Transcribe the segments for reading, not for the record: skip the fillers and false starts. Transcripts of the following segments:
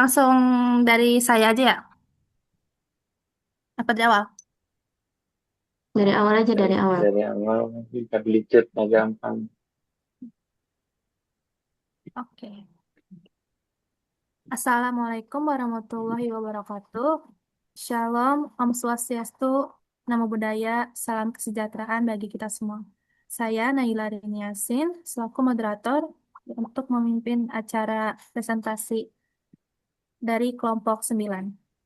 Langsung dari saya aja ya? Apa di awal? Dari awal aja, dari dari awal. dari awal kita belicet nggak gampang. Oke. Assalamualaikum warahmatullahi wabarakatuh. Shalom, Om Swastiastu, Namo Buddhaya, salam kesejahteraan bagi kita semua. Saya Naila Rini Yasin, selaku moderator untuk memimpin acara presentasi dari kelompok 9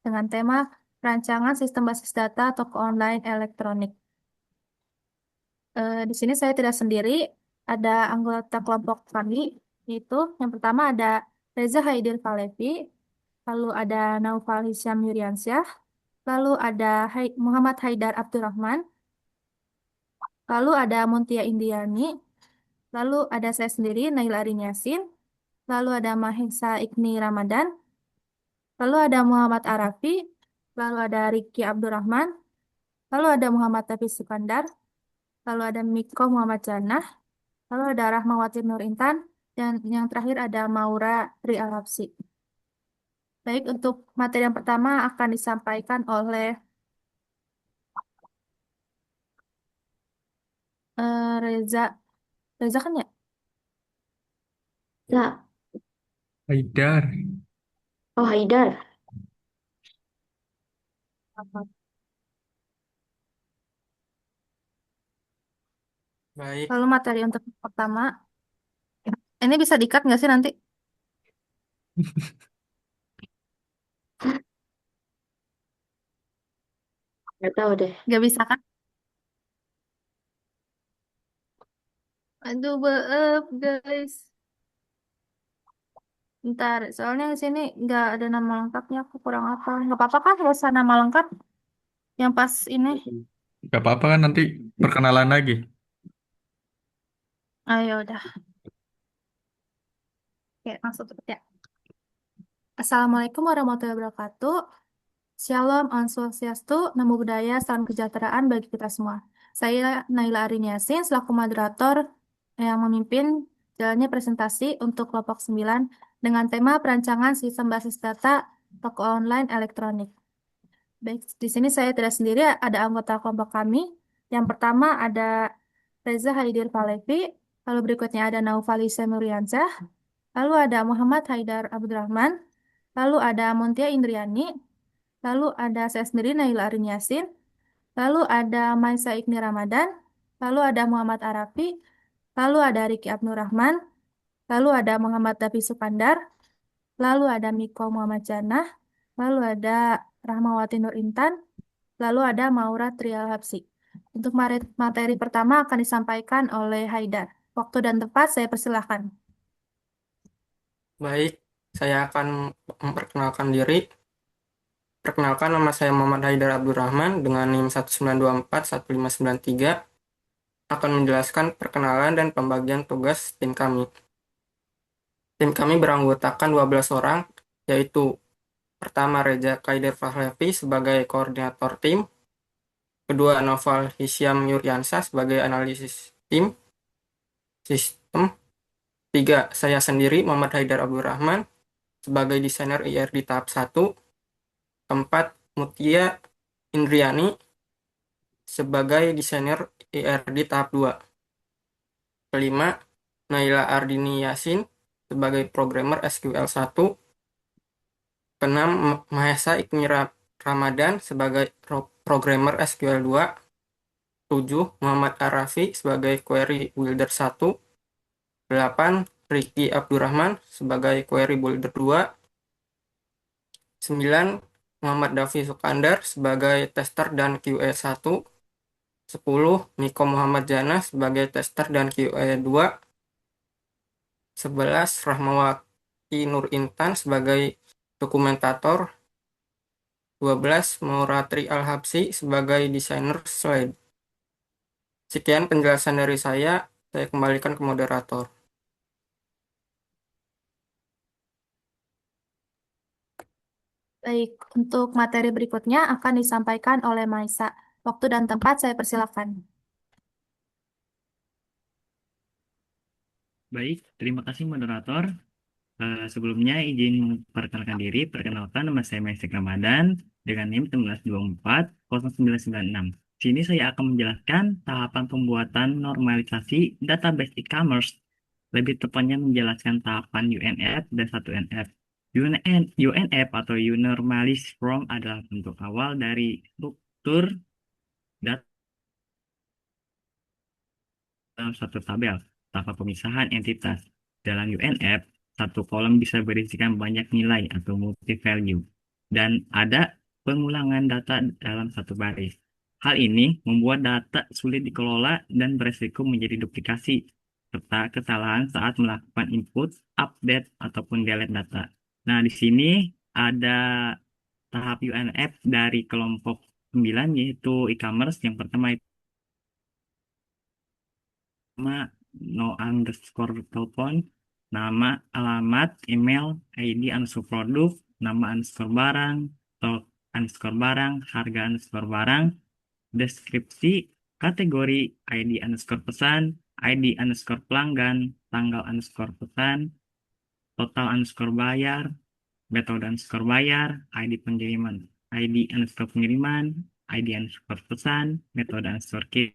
dengan tema Rancangan Sistem Basis Data Toko Online Elektronik. Di sini saya tidak sendiri, ada anggota kelompok kami, yaitu yang pertama ada Reza Haidir Falevi, lalu ada Naufal Hisyam Yuryansyah, lalu ada Muhammad Haidar Abdurrahman, lalu ada Muntia Indiani, lalu ada saya sendiri Naila Arin Yasin, lalu ada Mahesa Ikni Ramadan, lalu ada Muhammad Arafi, lalu ada Riki Abdurrahman, lalu ada Muhammad Taufik Sukandar, lalu ada Miko Muhammad Janah, lalu ada Rahmawati Nur Intan, dan yang terakhir ada Maura Tri Alapsi. Baik, untuk materi yang pertama akan disampaikan oleh Reza. Reza kan ya? Ya. Haidar. Oh, Haidar. Apa? Baik, Lalu materi untuk yang pertama, ini bisa di-cut nggak sih nanti? Nggak tahu deh. Nggak bisa kan? Aduh, beep, guys. Ntar, soalnya di sini nggak ada nama lengkapnya, aku kurang apa. Nggak apa-apa kan, nggak usah nama lengkap yang pas ini. gak apa-apa kan nanti perkenalan lagi. Ayo udah, oke, langsung ya. Assalamualaikum warahmatullahi wabarakatuh. Shalom, Om Swastiastu, Namo Buddhaya, salam kesejahteraan bagi kita semua. Saya Naila Arin Yasin, selaku moderator yang memimpin jalannya presentasi untuk kelompok 9 dengan tema perancangan sistem basis data toko online elektronik. Baik, di sini saya tidak sendiri, ada anggota kelompok kami. Yang pertama ada Reza Haidir Falevi, lalu berikutnya ada Naufali Senuriansyah, lalu ada Muhammad Haidar Abdurrahman, lalu ada Muntia Indriani, lalu ada saya sendiri Naila Arin Yasin, lalu ada Maisa Ikni Ramadan, lalu ada Muhammad Arafi, lalu ada Riki Abdul Rahman, lalu ada Muhammad Dafi Sukandar, lalu ada Miko Muhammad Janah, lalu ada Rahmawati Nur Intan, lalu ada Maura Trial Hapsi. Untuk materi pertama akan disampaikan oleh Haidar. Waktu dan tempat saya persilahkan. Baik, saya akan memperkenalkan diri. Perkenalkan, nama saya Muhammad Haidar Abdurrahman dengan NIM 192415993, akan menjelaskan perkenalan dan pembagian tugas tim kami. Tim kami beranggotakan 12 orang, yaitu pertama Reza Kaider Fahlevi sebagai koordinator tim, kedua Noval Hisyam Yuryansyah sebagai analisis tim, sistem, tiga saya sendiri Muhammad Haidar Abdurrahman sebagai desainer IR di tahap satu, keempat Mutia Indriani sebagai desainer IR di tahap 2, kelima Naila Ardini Yasin sebagai programmer SQL 1, keenam Mahesa Ramadan sebagai programmer SQL 2, tujuh Muhammad Arafi sebagai query builder 1, delapan Riki Abdurrahman sebagai query builder 2, 9 Muhammad Dafi Sukandar sebagai tester dan QA 1, 10 Miko Muhammad Jana sebagai tester dan QA 2, 11 Rahmawati Nur Intan sebagai dokumentator, 12 Mauratri Al-Habsi sebagai desainer slide. Sekian penjelasan dari saya kembalikan ke moderator. Baik, untuk materi berikutnya akan disampaikan oleh Maisa. Waktu dan tempat saya persilahkan. Baik, terima kasih moderator. Sebelumnya izin memperkenalkan diri. Perkenalkan, nama saya Mesik Ramadan dengan NIM 19240996. Sini saya akan menjelaskan tahapan pembuatan normalisasi database e-commerce. Lebih tepatnya menjelaskan tahapan UNF dan 1NF. UNF atau Unormalized Form adalah bentuk awal dari struktur data dalam satu tabel tanpa pemisahan entitas. Dalam UNF, satu kolom bisa berisikan banyak nilai atau multi-value, dan ada pengulangan data dalam satu baris. Hal ini membuat data sulit dikelola dan beresiko menjadi duplikasi, serta kesalahan saat melakukan input, update, ataupun delete data. Nah, di sini ada tahap UNF dari kelompok 9, yaitu e-commerce. Yang pertama nama, no underscore telepon, nama, alamat, email, ID underscore produk, nama underscore barang, stok underscore barang, harga underscore barang, deskripsi, kategori, ID underscore pesan, ID underscore pelanggan, tanggal underscore pesan, total underscore bayar, metode underscore bayar, ID pengiriman, ID underscore pengiriman, ID underscore pesan, metode underscore kirim,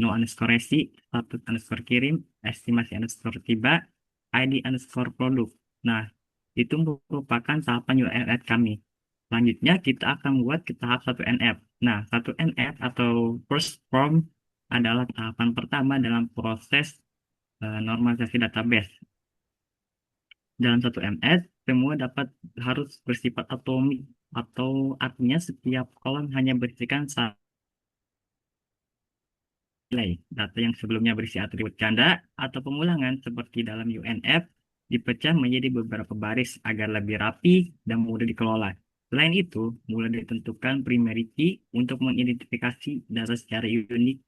no underscore resi, status underscore kirim, estimasi underscore tiba, ID underscore produk. Nah, itu merupakan tahapan UNF kami. Selanjutnya kita akan buat ke tahap 1NF. Nah, 1NF atau first form adalah tahapan pertama dalam proses normalisasi database. Dalam 1MS, semua dapat harus bersifat atomik, atau artinya setiap kolom hanya berisikan satu nilai. Data yang sebelumnya berisi atribut ganda atau pengulangan seperti dalam UNF dipecah menjadi beberapa baris agar lebih rapi dan mudah dikelola. Selain itu, mulai ditentukan primary key untuk mengidentifikasi data secara unik.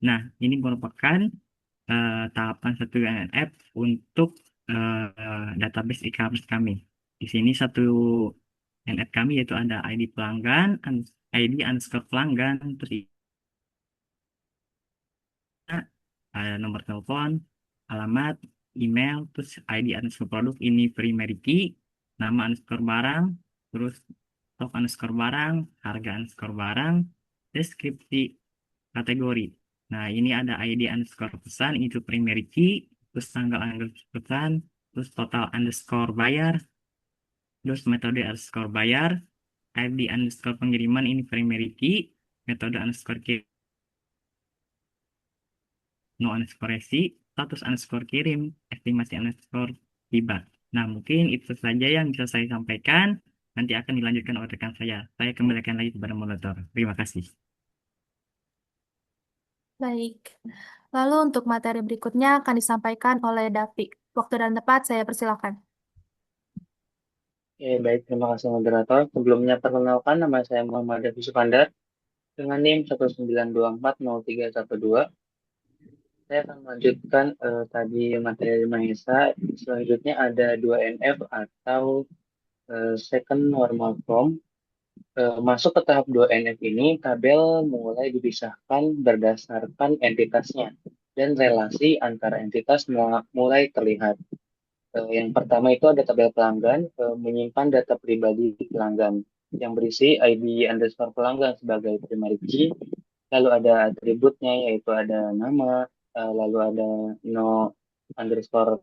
Nah, ini merupakan tahapan satu UNF untuk database e-commerce kami. Di sini satu NF kami yaitu ada ID pelanggan, ID underscore pelanggan, terus ada nomor telepon, alamat, email, terus ID underscore produk, ini primary key, nama underscore barang, terus stok underscore barang, harga underscore barang, deskripsi, kategori. Nah, ini ada ID underscore pesan, itu primary key, terus tanggal underscore pesan, terus total underscore bayar, terus metode underscore bayar, ID underscore pengiriman, ini primary key, metode underscore kirim, no underscore resi, status underscore kirim, estimasi underscore tiba. Nah, mungkin itu saja yang bisa saya sampaikan. Nanti akan dilanjutkan oleh rekan saya. Saya kembalikan lagi kepada moderator. Terima kasih. Baik. Lalu untuk materi berikutnya akan disampaikan oleh Davi. Waktu dan tempat saya persilakan. Baik, terima kasih moderator. Sebelumnya perkenalkan, nama saya Muhammad Davi Sukandar dengan NIM 192403112. Saya akan melanjutkan tadi materi Mahesa. Selanjutnya ada 2NF atau Second Normal Form. Masuk ke tahap 2NF ini, tabel mulai dipisahkan berdasarkan entitasnya dan relasi antara entitas mulai terlihat. Yang pertama itu ada tabel pelanggan, menyimpan data pribadi pelanggan yang berisi ID underscore pelanggan sebagai primary key, lalu ada atributnya yaitu ada nama, lalu ada no underscore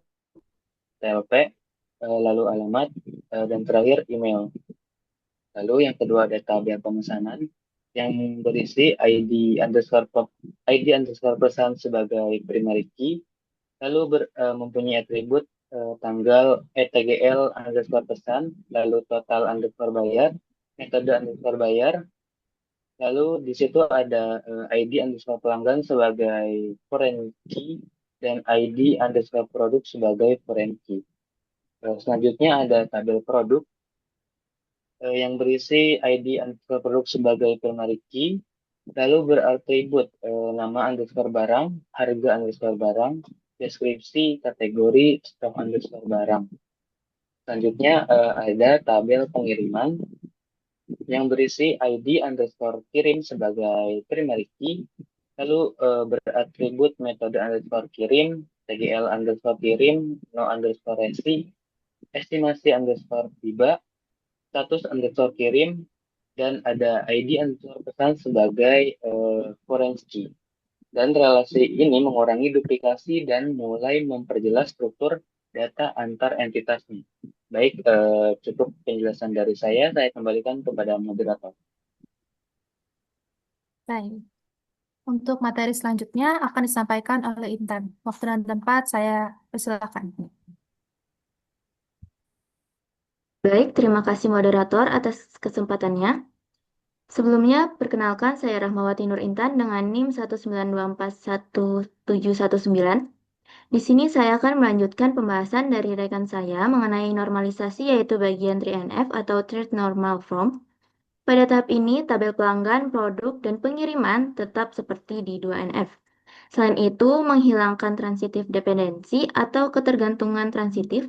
TLP, lalu alamat, dan terakhir email. Lalu yang kedua ada tabel pemesanan yang berisi ID underscore pesan sebagai primary key, lalu mempunyai atribut tanggal ETGL underscore pesan, lalu total underscore bayar, metode underscore bayar, lalu di situ ada ID underscore pelanggan sebagai foreign key dan ID underscore produk sebagai foreign key. Selanjutnya ada tabel produk yang berisi ID underscore produk sebagai primary key, lalu beratribut nama underscore barang, harga underscore barang, deskripsi, kategori, stok underscore barang. Selanjutnya ada tabel pengiriman yang berisi ID underscore kirim sebagai primary key, lalu beratribut metode underscore kirim, TGL underscore kirim, no underscore resi, estimasi underscore tiba, status underscore kirim, dan ada ID underscore pesan sebagai foreign key. Dan relasi ini mengurangi duplikasi dan mulai memperjelas struktur data antar entitasnya. Baik, cukup penjelasan dari saya kembalikan kepada moderator. Baik. Untuk materi selanjutnya akan disampaikan oleh Intan. Waktu dan tempat saya persilakan. Baik, terima kasih moderator atas kesempatannya. Sebelumnya, perkenalkan saya Rahmawati Nur Intan dengan NIM 192411719. Di sini saya akan melanjutkan pembahasan dari rekan saya mengenai normalisasi yaitu bagian 3NF atau Trade Normal Form. Pada tahap ini, tabel pelanggan, produk, dan pengiriman tetap seperti di 2NF. Selain itu, menghilangkan transitif dependensi atau ketergantungan transitif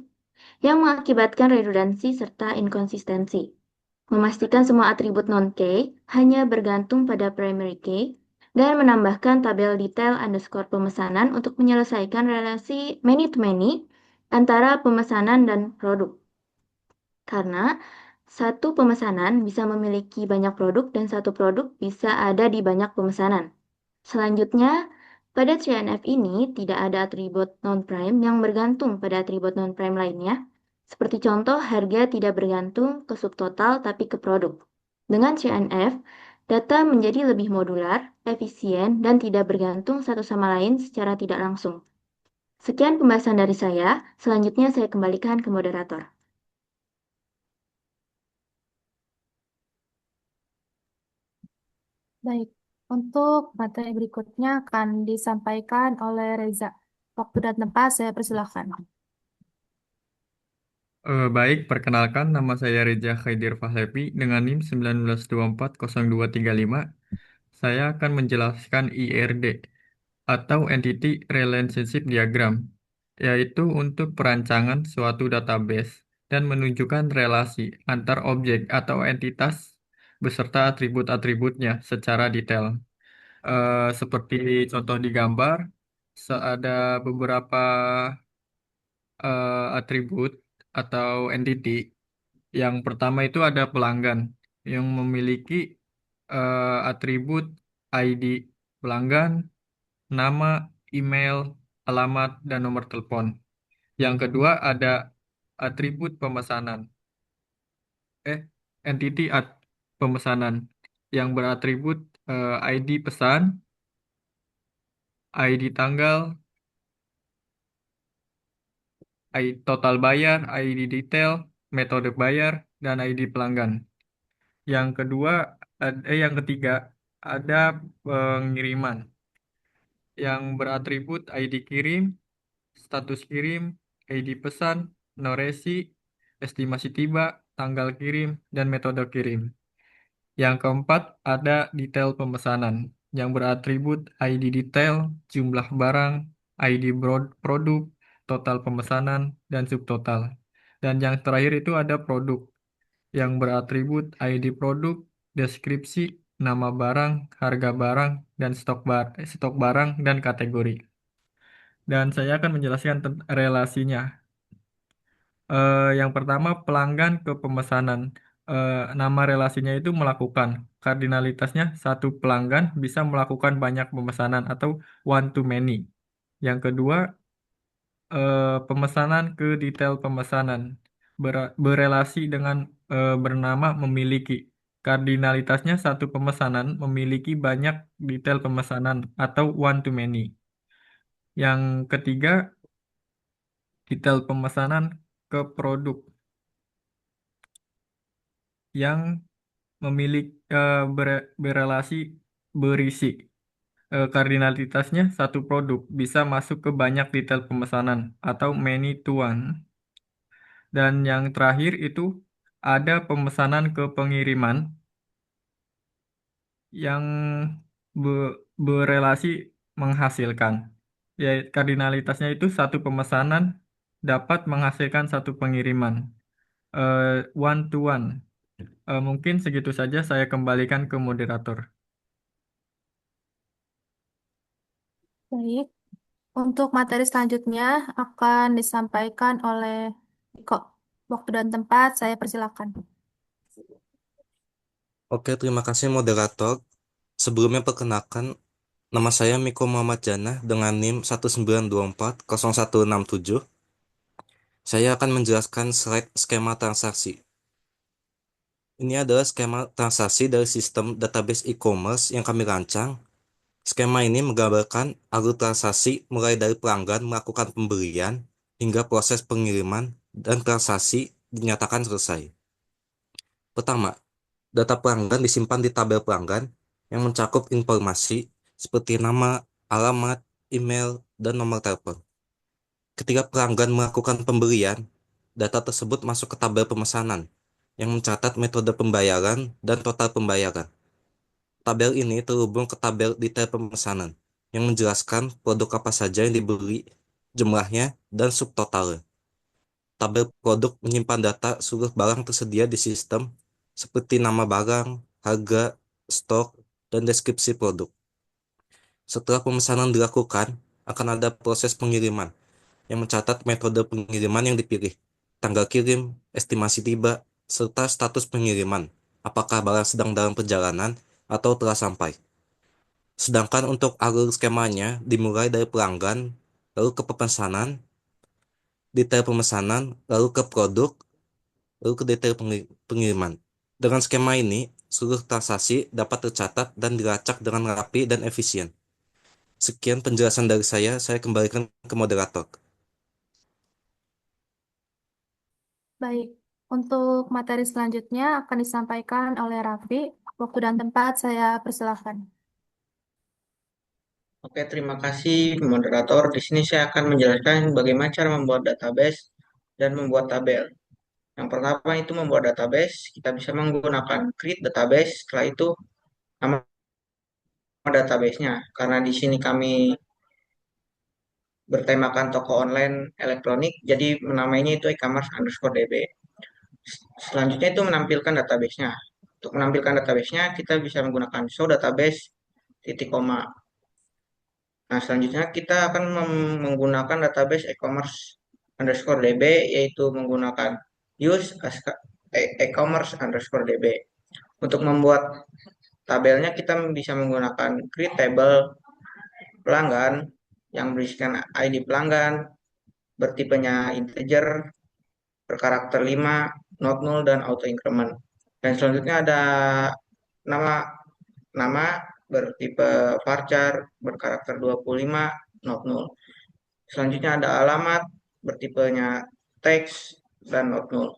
yang mengakibatkan redundansi serta inkonsistensi. Memastikan semua atribut non-key hanya bergantung pada primary key dan menambahkan tabel detail underscore pemesanan untuk menyelesaikan relasi many-to-many antara pemesanan dan produk. Karena satu pemesanan bisa memiliki banyak produk dan satu produk bisa ada di banyak pemesanan. Selanjutnya, pada 3NF ini tidak ada atribut non-prime yang bergantung pada atribut non-prime lainnya. Seperti contoh, harga tidak bergantung ke subtotal tapi ke produk. Dengan 3NF, data menjadi lebih modular, efisien, dan tidak bergantung satu sama lain secara tidak langsung. Sekian pembahasan dari saya, selanjutnya saya kembalikan ke moderator. Baik. Untuk materi berikutnya akan disampaikan oleh Reza. Waktu dan tempat saya persilakan. Baik, perkenalkan nama saya Reza Khaidir Fahlevi dengan NIM 19240235. Saya akan menjelaskan IRD atau Entity Relationship Diagram, yaitu untuk perancangan suatu database dan menunjukkan relasi antar objek atau entitas beserta atribut-atributnya secara detail. Seperti contoh di gambar, ada beberapa atribut atau entity. Yang pertama itu ada pelanggan yang memiliki atribut ID pelanggan, nama, email, alamat, dan nomor telepon. Yang kedua ada atribut pemesanan, entity pemesanan yang beratribut ID pesan, ID tanggal, ID total bayar, ID detail, metode bayar, dan ID pelanggan. Yang kedua, yang ketiga ada pengiriman yang beratribut ID kirim, status kirim, ID pesan, noresi, estimasi tiba, tanggal kirim, dan metode kirim. Yang keempat ada detail pemesanan yang beratribut ID detail, jumlah barang, ID produk, total pemesanan, dan subtotal. Dan yang terakhir itu ada produk yang beratribut ID produk, deskripsi, nama barang, harga barang, dan stok barang dan kategori. Dan saya akan menjelaskan relasinya. Yang pertama pelanggan ke pemesanan. Nama relasinya itu melakukan. Kardinalitasnya satu pelanggan bisa melakukan banyak pemesanan atau one to many. Yang kedua pemesanan ke detail pemesanan berelasi dengan bernama memiliki. Kardinalitasnya satu pemesanan memiliki banyak detail pemesanan atau one to many. Yang ketiga, detail pemesanan ke produk yang memiliki berelasi berisi. Kardinalitasnya satu produk bisa masuk ke banyak detail pemesanan atau many to one. Dan yang terakhir itu ada pemesanan ke pengiriman yang berelasi menghasilkan. Ya, kardinalitasnya itu satu pemesanan dapat menghasilkan satu pengiriman. One to one. Mungkin segitu saja saya kembalikan ke moderator. Baik. Untuk materi selanjutnya akan disampaikan oleh Iko. Waktu dan tempat saya persilakan. Oke, terima kasih moderator. Sebelumnya perkenalkan, nama saya Miko Muhammad Janah dengan NIM 192400167. Saya akan menjelaskan slide skema transaksi. Ini adalah skema transaksi dari sistem database e-commerce yang kami rancang. Skema ini menggambarkan alur transaksi mulai dari pelanggan melakukan pembelian hingga proses pengiriman dan transaksi dinyatakan selesai. Pertama, data pelanggan disimpan di tabel pelanggan yang mencakup informasi seperti nama, alamat, email, dan nomor telepon. Ketika pelanggan melakukan pembelian, data tersebut masuk ke tabel pemesanan yang mencatat metode pembayaran dan total pembayaran. Tabel ini terhubung ke tabel detail pemesanan yang menjelaskan produk apa saja yang dibeli, jumlahnya, dan subtotalnya. Tabel produk menyimpan data seluruh barang tersedia di sistem seperti nama barang, harga, stok, dan deskripsi produk. Setelah pemesanan dilakukan, akan ada proses pengiriman yang mencatat metode pengiriman yang dipilih, tanggal kirim, estimasi tiba, serta status pengiriman, apakah barang sedang dalam perjalanan atau telah sampai. Sedangkan untuk alur skemanya dimulai dari pelanggan, lalu ke pemesanan, detail pemesanan, lalu ke produk, lalu ke detail pengiriman. Dengan skema ini, seluruh transaksi dapat tercatat dan dilacak dengan rapi dan efisien. Sekian penjelasan dari saya kembalikan ke moderator. Baik, untuk materi selanjutnya akan disampaikan oleh Raffi. Waktu dan tempat saya persilahkan. Oke, terima kasih moderator. Di sini saya akan menjelaskan bagaimana cara membuat database dan membuat tabel. Yang pertama itu membuat database, kita bisa menggunakan create database. Setelah itu nama databasenya. Karena di sini kami bertemakan toko online elektronik, jadi namanya itu e-commerce underscore db. Selanjutnya itu menampilkan databasenya. Untuk menampilkan databasenya, kita bisa menggunakan show database titik koma. Nah, selanjutnya kita akan menggunakan database e-commerce underscore db, yaitu menggunakan use e-commerce underscore db. Untuk membuat tabelnya kita bisa menggunakan create table pelanggan yang berisikan ID pelanggan, bertipenya integer, berkarakter 5, not null, dan auto increment. Dan selanjutnya ada nama nama bertipe varchar, berkarakter 25, not null. Selanjutnya ada alamat bertipenya teks dan not null.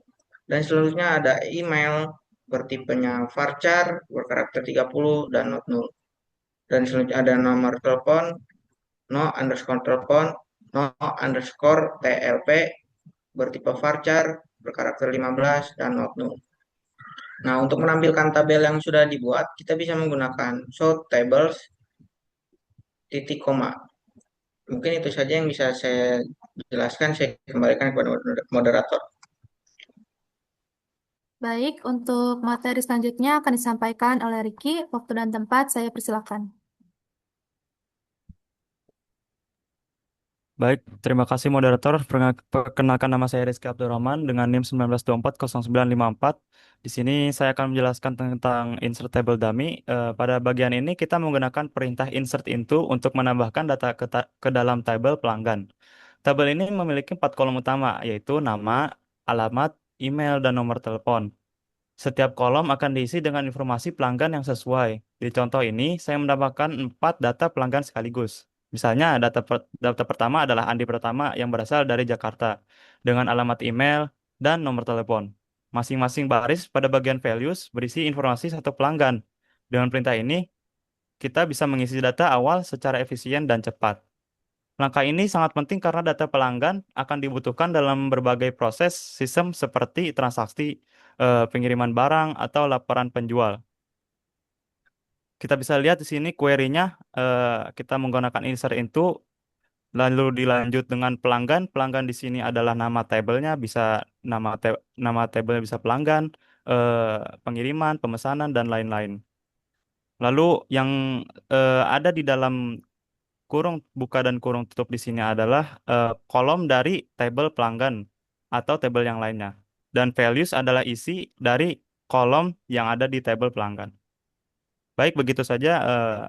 Dan selanjutnya ada email bertipenya varchar, berkarakter 30 dan not null. Dan selanjutnya ada nomor telepon, no underscore telepon, no underscore TLP, bertipe varchar, berkarakter 15 dan not null. Nah, untuk menampilkan tabel yang sudah dibuat, kita bisa menggunakan show tables titik koma. Mungkin itu saja yang bisa saya jelaskan. Saya kembalikan kepada moderator. Baik, untuk materi selanjutnya akan disampaikan oleh Ricky. Waktu dan tempat saya persilakan. Baik, terima kasih moderator. Perkenalkan nama saya Rizky Abdurrahman dengan NIM 19240954. Di sini saya akan menjelaskan tentang insert table dummy. Pada bagian ini kita menggunakan perintah insert into untuk menambahkan data ke dalam tabel pelanggan. Tabel ini memiliki 4 kolom utama, yaitu nama, alamat, email, dan nomor telepon. Setiap kolom akan diisi dengan informasi pelanggan yang sesuai. Di contoh ini, saya menambahkan 4 data pelanggan sekaligus. Misalnya, data pertama adalah Andi Pertama yang berasal dari Jakarta dengan alamat email dan nomor telepon. Masing-masing baris pada bagian values berisi informasi satu pelanggan. Dengan perintah ini, kita bisa mengisi data awal secara efisien dan cepat. Langkah ini sangat penting karena data pelanggan akan dibutuhkan dalam berbagai proses sistem seperti transaksi, pengiriman barang, atau laporan penjual. Kita bisa lihat di sini query-nya, kita menggunakan insert into, lalu dilanjut dengan pelanggan. Pelanggan di sini adalah nama tabelnya, bisa nama tabel bisa pelanggan, pengiriman, pemesanan, dan lain-lain. Lalu yang ada di dalam kurung buka dan kurung tutup di sini adalah kolom dari tabel pelanggan atau tabel yang lainnya. Dan values adalah isi dari kolom yang ada di tabel pelanggan. Baik, begitu saja.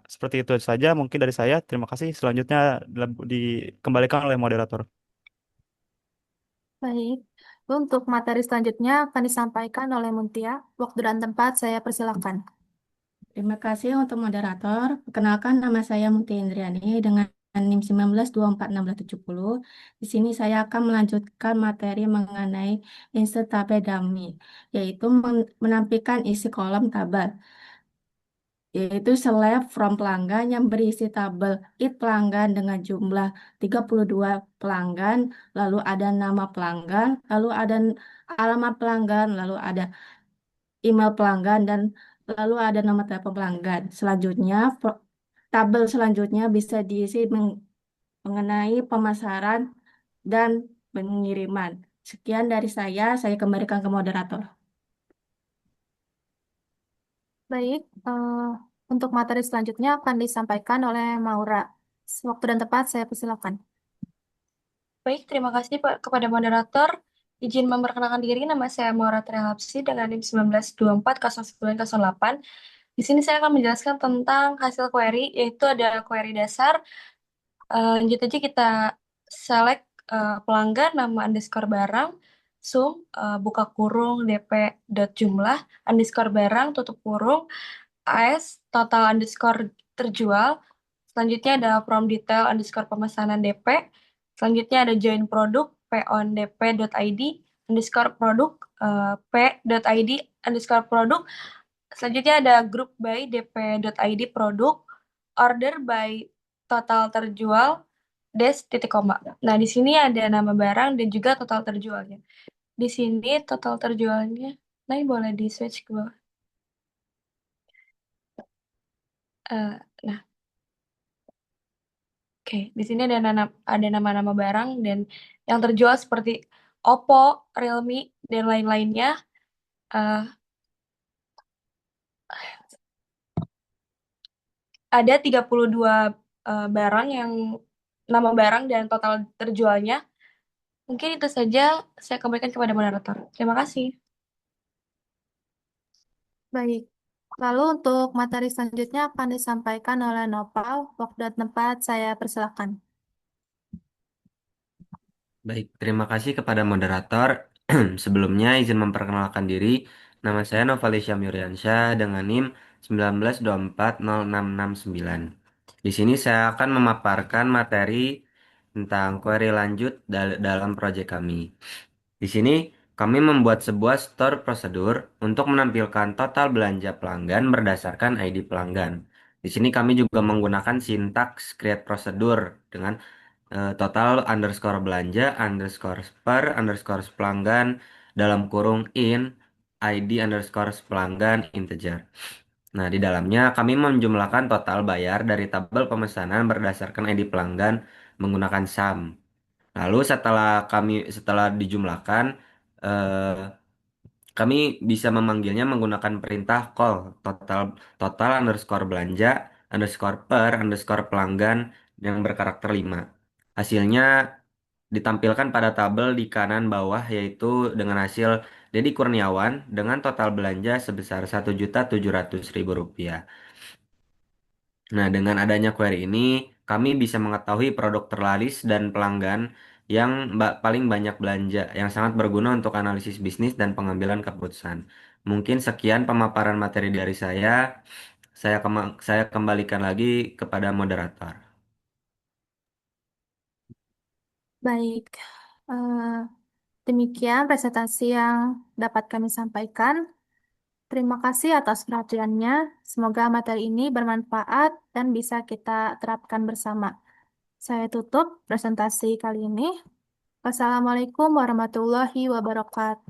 Seperti itu saja mungkin dari saya. Terima kasih. Selanjutnya dikembalikan oleh moderator. Baik. Untuk materi selanjutnya akan disampaikan oleh Muntia. Waktu dan tempat saya persilakan. Terima kasih untuk moderator. Perkenalkan nama saya Muti Indriani dengan NIM 19241670. Di sini saya akan melanjutkan materi mengenai insert tabel dummy, yaitu menampilkan isi kolom tabel, yaitu select from pelanggan yang berisi tabel id pelanggan dengan jumlah 32 pelanggan, lalu ada nama pelanggan, lalu ada alamat pelanggan, lalu ada email pelanggan, dan lalu ada nomor telepon pelanggan. Selanjutnya, tabel selanjutnya bisa diisi mengenai pemasaran dan pengiriman. Sekian dari saya kembalikan ke moderator. Baik, untuk materi selanjutnya akan disampaikan oleh Maura. Waktu dan tempat saya persilakan. Baik, terima kasih Pak kepada moderator. Izin memperkenalkan diri, nama saya Maura Trialapsi dengan NIM 19240908. Di sini saya akan menjelaskan tentang hasil query, yaitu ada query dasar. Lanjut aja kita select pelanggan, nama underscore barang, sum, buka kurung, dp dot jumlah, underscore barang, tutup kurung, as, total underscore terjual. Selanjutnya ada from detail underscore pemesanan DP. Selanjutnya ada join produk p-on-dp.id underscore produk p.id underscore produk. Selanjutnya ada group by dp.id produk, order by total terjual, dash titik koma. Nah, di sini ada nama barang dan juga total terjualnya. Di sini total terjualnya, nah ini boleh di switch ke bawah. Nah, oke, di sini ada nama-nama barang dan yang terjual seperti Oppo, Realme, dan lain-lainnya. Eh, ada 32 barang yang nama barang dan total terjualnya. Mungkin itu saja saya kembalikan kepada moderator. Terima kasih. Baik. Lalu untuk materi selanjutnya akan disampaikan oleh Nopal. Waktu dan tempat saya persilakan. Baik, terima kasih kepada moderator. Sebelumnya izin memperkenalkan diri. Nama saya Novalisya Muriansyah dengan NIM 192406669. Di sini saya akan memaparkan materi tentang query lanjut dalam proyek kami. Di sini kami membuat sebuah store prosedur untuk menampilkan total belanja pelanggan berdasarkan ID pelanggan. Di sini kami juga menggunakan sintaks create prosedur dengan total underscore belanja underscore per underscore pelanggan dalam kurung in ID underscore pelanggan integer. Nah, di dalamnya kami menjumlahkan total bayar dari tabel pemesanan berdasarkan ID pelanggan menggunakan sum. Lalu setelah dijumlahkan, eh, kami bisa memanggilnya menggunakan perintah call total total underscore belanja underscore per underscore pelanggan yang berkarakter 5. Hasilnya ditampilkan pada tabel di kanan bawah yaitu dengan hasil Dedi Kurniawan dengan total belanja sebesar Rp1.700.000. Nah, dengan adanya query ini, kami bisa mengetahui produk terlaris dan pelanggan yang paling banyak belanja, yang sangat berguna untuk analisis bisnis dan pengambilan keputusan. Mungkin sekian pemaparan materi dari saya. Saya kembalikan lagi kepada moderator. Baik. Eh, Demikian presentasi yang dapat kami sampaikan. Terima kasih atas perhatiannya. Semoga materi ini bermanfaat dan bisa kita terapkan bersama. Saya tutup presentasi kali ini. Wassalamualaikum warahmatullahi wabarakatuh.